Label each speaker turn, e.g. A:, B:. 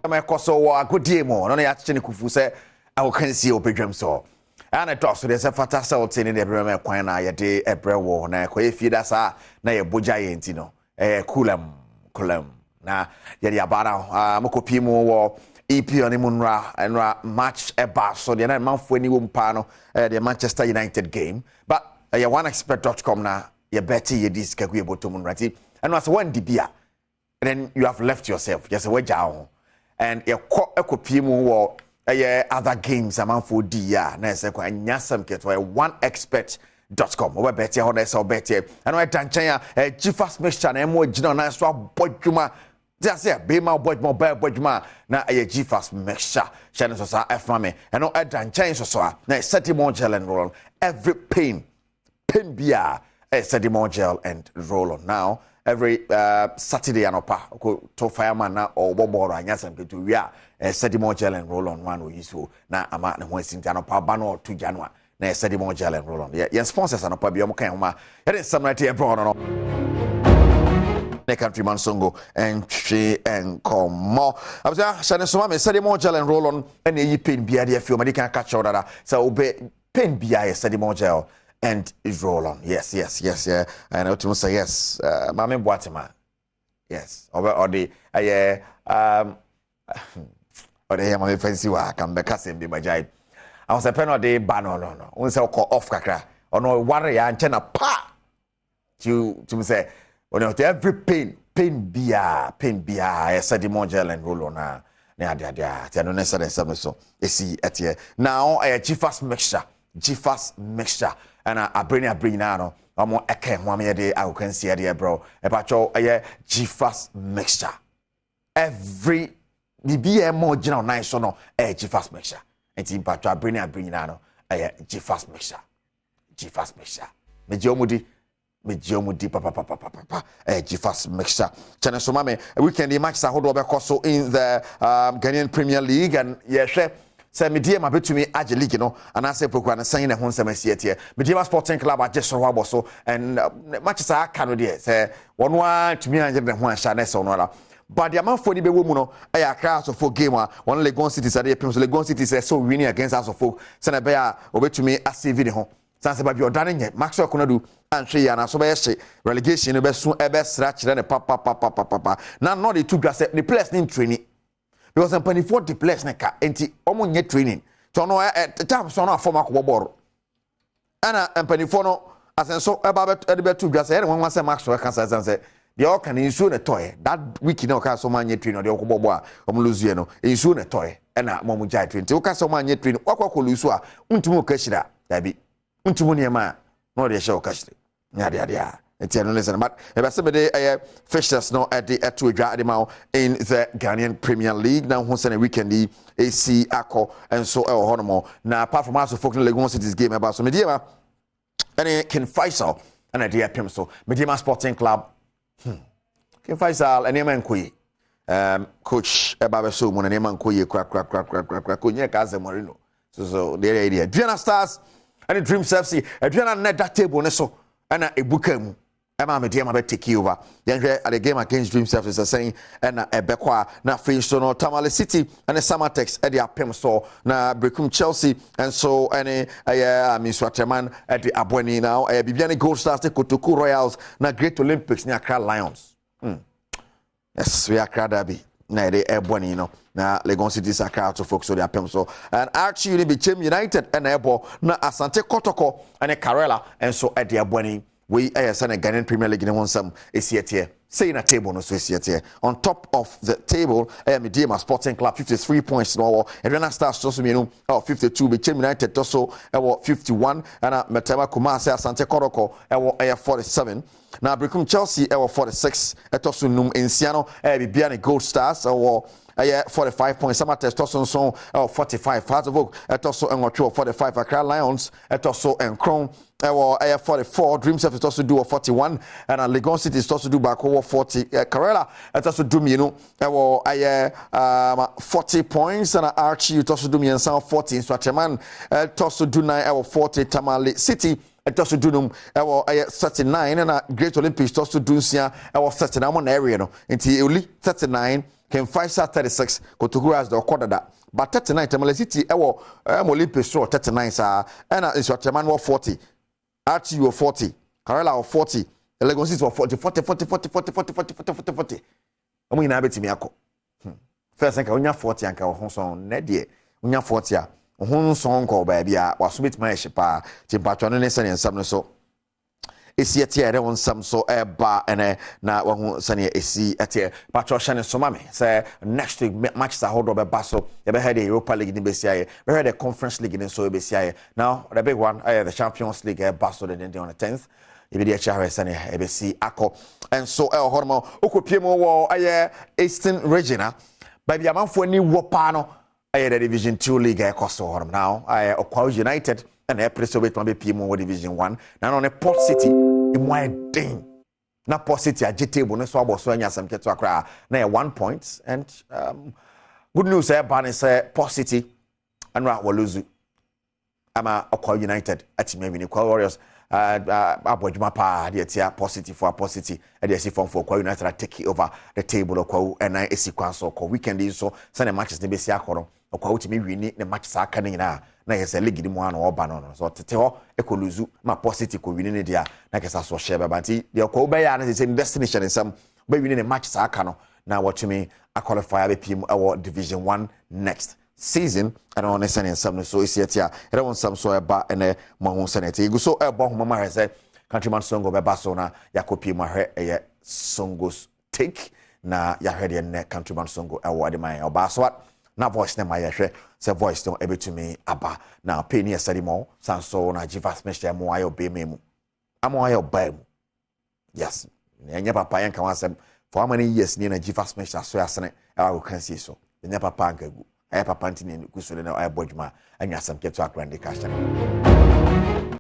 A: me koso wo agodie mo no na ya chene kufu se I can see obedwam so and I talk so there's a fantastic thing in the every kwan na ye de ebre wo na ko efi da sa na ye boja ye ntino kulam na ye de abara mokopi mu wo EP on munra and match eba so the na manfo ani wo mpa no the Manchester United game but ye oneexpert.com na ye beti ye dis kaku ye botom right and was one dibia then you have left yourself just a jaw and ye ekopi mu wo other games amanfo di ya na ese kwa nyasam keto oneexpert.com we beti ho na so beti and we danchan Jifas mixture na emo gina na so abodwuma just say be ma bodwuma na Jifas mixture channel so sa efame and no danchan so na sedimon gel and roll on every pain bia sedimon gel and roll on now every Saturday anopa ko to fireman na or boboro anyasam keto wi a sedimon gel and roll on one we use na ama na ho asinti anopa ba no to January na sedimon gel and roll on yeah sponsors anopa bi o kan ho ma e some right here bro no the countryman songo and she and come more abza shane so ma sedimon gel and roll on and yi pain bia dey feel ma dey kan catch order so be pain bia sedimon gel and is roll on yes yeah and I to say yes mama boatema yes or the or the mama fancy wa can be kasem be majai I was a pen or the ban no we say call off kakra or no worry ya antenna pa to say when every pain bia sedimon gel and roll on na dia no necessary so esi etie now Jifas mixture and I bring now no amo eke ho am ye de I can see there bro e pa cho Jifas mixture every BBM mo gina na so no Jifas mixture enti pa cho bring now no Jifas mixture me jiomudi papa Jifas mixture channel so mame weekend match sa hodo be so in the Ghanaian Premier League and hwe say media ma betumi age league no and I say program na san na ho nsem asietie media Sporting Club age so ho aboso and matches are can there say one one to me age na ho ahia na so no la but the amount for the be wo mu no Accra so for game one Legon City say the Legon City say so winning against us of folk say na be a obetumi asave ne ho san se ba bi odane nye Maxwell Konadu anhwe ya na so be hye relegation no be so e be sra kire ne papa na no the two grass the players in training because I'm paying for the players neka enti omo nye training so no time so no form akoboboro ana paying for no asenso e ba be two grass e won say Maxwell can say the all can issue na toy that week no ka so man nye training the okobobo a omo lose no issue na toy na momu jai training o ka so man nye training kwakwa lose a untumu ka shira dabi untumu ne ma no de show ka shira nya It's listen, but if fixtures no at the adwa in the Ghanaian Premier League now who send a weekend the AC Akko and so honomo now apart from us folk Legon City's game about so media and Ken Faisal and idea pim so Media Sporting Club Ken Faisal and Eman Kui coach Ebabe so mon and Eman Kui crack kunya kaze Morino so the idea Adriana Stars and the Dreams FC Adriana net that table ne so and a bukam Emma Media ma take over. Then at the game against Dream Service is saying and Ebekwa na Finstono Tamale City and the Samatex at the Apem store na Brekum Chelsea and so any Miss Waterman at the Abweni now Bibiani Gold Stars the Kotoku Royals na Great Olympics near Accra Lions. Yes, we are Accra Derby. Na the Abweni you know na Legon City Accra to folks so the Apem so and actually became United and Ebo na Asante Kotoko and a Karela and so at the Abweni we send a Ghanaian Premier League in one some is here. Say in a table no so is here. On top of the table, Media Sporting Club 53 points no Adriana Stars also mean 52 became United also 51 and Metema Kumasi Asante Kotoko 47. Now Brekum Chelsea 46 etoso num Enciano Bibiani Gold Stars 45 points. Samatex etoso 45. Fazovok etoso enwotwe 45. Accra Lions etoso enkron 44. Dream Service etoso do 41 and Legon City etoso do back 40. Karela etoso do mienu 40 points and Archie etoso do miensa 40. Swacheman etoso do 9 40. Tamale City etoso do num 39 and Great Olympics etoso do nsia 39 on area no nti only 39 Ken Faisal 36 Kotoku as the Okodada but 39 Tamale City ewo Olympic straw 39 sa and is your man 40 RTU 40 Karela 40 Lagos is 40 40 40 40 40 40 40 40 40 40 omo nyina betimi akọ first nka onya 40 anka ho so na de onya 40 a ho so nko ba bia waso betimi ahye pa timpatwa no ne sene nsam no so esi etie ere won sam so eba ene na wahu sane esi etie patro hye ne so ma me say next week matches a hold be baso e be head the Europa League ni besia be head the Conference League ni so besia now the big one the Champions League baso the on the 10th e be the chair sane e be si akọ and so hormo okopie mo wo Eastern Region ba bia manfo ni wo pa no the Division 2 League e koso hormo now Okwa United and April with my PM Division 1. Now on a Port City, in my ding. Now Port City, I get table, no swab or so, and some get to Accra. Now 1 point. And good news, Barney say Port City and Waluzu. I'm a Okwa United at maybe the Warriors. Abojuma pa the Port City for Port City. And the form for Okwa United, I take over the table of Okwa and I sequence or weekend. So send the matches to be Siakoro. Okwa ultimately we need the matches are coming now. Na yesa league di mo an oba no so tete ho ekoluzu ma positive ko win ne dia na kesa so share ba nti de ko be ya na say destination nsam be win ne match sa aka no na watching a qualify be pm our Division 1 next season and on sene nsam no so isietia ere won sam so eba ene mo ho senete gu so ebo ho mama he countryman songo be ba so na yakopi ma hwe eye songos take na ya hwe de ne countryman songo ewo de man oba so na voice na my hwe say voice don't able to me aba now pay near study more sanso na jiva special mo ayo be memu amo ayo ba mu yes nya papa yan kan wasem for how many years ni na jiva special so asene I can see so nya papa ankagu ay papa ntini ku so na ay bodjuma anya sam keto akrande ka